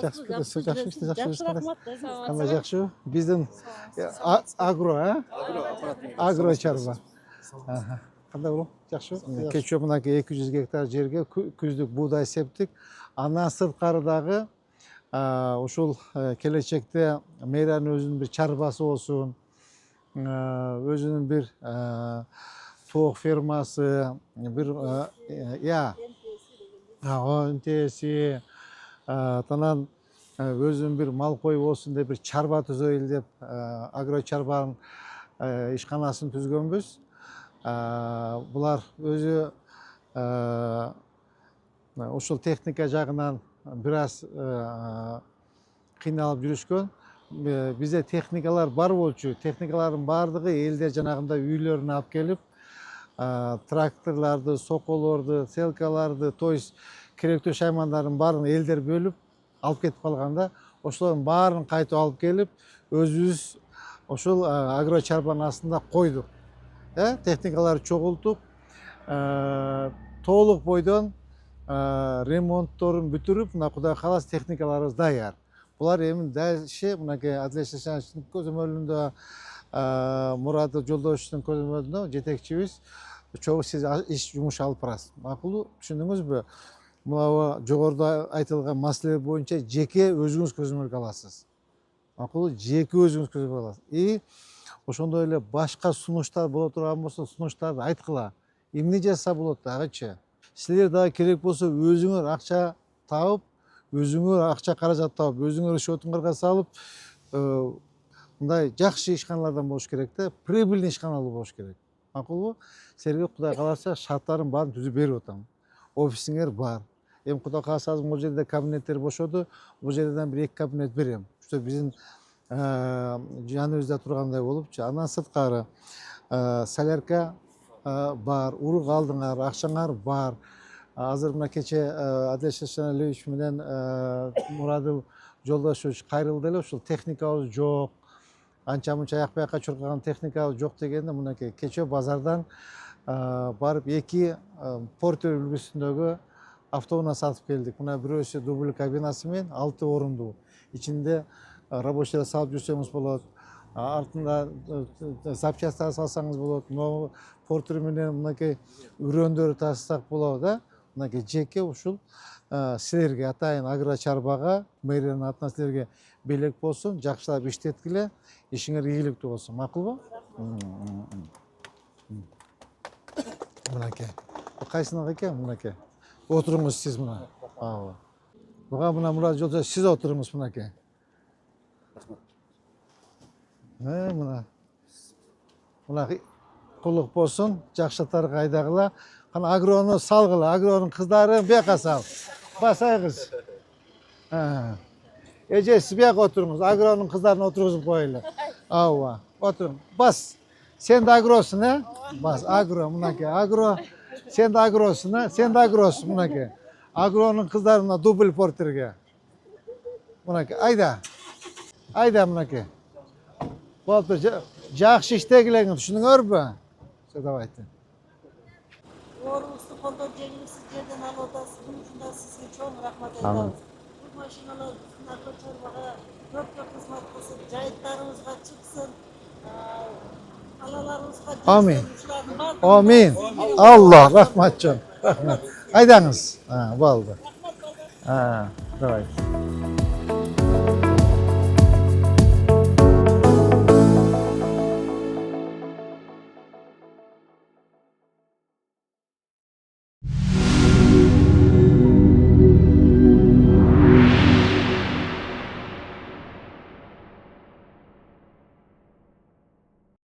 Жақсы рахмат. Қандай жақсы. Біздің агро, агро чарба. Қандай болу? Жақсы. Кече мынаке 200 гектар жерге күздік будай септік. Ана сыртқарыдағы ушул келечекте Мейран өзүнүн бир чарбасы болсун, өзүнүн бир тоок фермасы, бир НТСи, танан өзүнүн бир мал кой болсун деп бир чарба түзөйүл деп агро чарбанын ишканасын түзгөнбүз. Булар өзү ушул техника жагынан бир аз кыйналып жүрүшкөн. Бизде техникалар бар болчу. Техникалардын баардыгы элдер жанагында үйлөрүнө алып келип, тракторларды, соколорду, селкаларды, то есть керектүү шаймандардын баарын элдер бөлүп алып кетип калганда, ошолордун баарын кайтып алып келип, өзүбүз ошол агро чарбанын астында койдук. Техникаларды чогултуп, толук бойдон ремонтторун бүтүрүп, мына Кудай кааласа техникаларыбыз даяр. Булар эми дальше мынакей Адилет Шашановичтин көзөмөлүндө, Мурат Жолдошевичтин көзөмөлүндө жетекчибиз чогуу сиз иш жумуш алып барасыз. Макулбу, түшүндүңүзбү? Мына жогоруда айтылган маселелер боюнча жеке өзүңүз көзөмөлгө аласыз. Макулбу, жеке өзүңүз көзөмөлгө аласыз. И ошондой эле башка сунуштар боло турган болсо, сунуштарды айткыла. Эмне жасаса болот дагычы? Силер дагы керек болсо өзүңөр акча табып, өзүңөр акча каражат табып, өзүңөр счетуңарга салып, мындай жакшы ишканалардан болуш керек да, прибыльный ишканалар болуш керек. Макулбу? Силерге Кудай кааласа шарттарын баарын түзүп берип атам. Офисиңер бар. Эми Кудай кааласа бул жерде кабинеттер бошоду, бул жерден бир 2 кабинет берем. Что биздин жаныбызда тургандай болупчу. Андан сырткары солярка бар, урук алдыңар, акчаңар бар. Азыр мына кече Адилет Шашанович менен Мурат Жолдошевич кайрылды эле, ушул техникабыз жок. Анча-мынча аяк бияка чуркаган техникабыз жок дегенде, мынакей кече базардан барып 2 портер үлгүсүндөгү автоунаа сатып келдик. Мына бирөөсү дубль кабинасы менен 6 орундуу. Ичинде рабочийлер салып жүрсөңүз болот. Артында запчасттар салсаңыз болот. Могу портер менен мынакей үрөндөрү тасысак болот да. Мынакей жеке ушул силерге атайын агро чарбага, мэриянын атынан силерге белек болсун, жакшылап иштеткиле, ишиңер ийгиликтүү болсун. Макулбу? Мынакей. Кайсынак экен мынакей? Отуруңуз сиз мына. Буга мына Мурат Жолдошевич сиз отуруңуз мынакей. Мына кулук болсун, жакшылыктарга айдагыла. Кана агрону салгыла, агронун кыздары бияка сал. Басайгыз. Эже сиз бияка отуруңуз, агронун кыздарын отургузуп коелу. Ооба, отуруң. Бас. Сен да агросун, Бас, агро, мынакей, агро. Сен да агросун, Сен да агросун, мынакей. Агронун кыздарына дубль портерге. Мынакей, айда. Айда мынакей. Болду, жакшы иштегилеңиз, түшүндүңөрбү? Все, давайте. Оруңузду колдоп жеңилиңиз жерден алып атасыз. Бул үчүн да сизге чоң рахмат айтабыз. Бул машиналар биздин агро чарбага көп кызмат кылсын, жайыттарыбызга чыксын. Балаларыбызга Амин. Амин. Allah rahmat. Айдаңыз. Болду. Давай.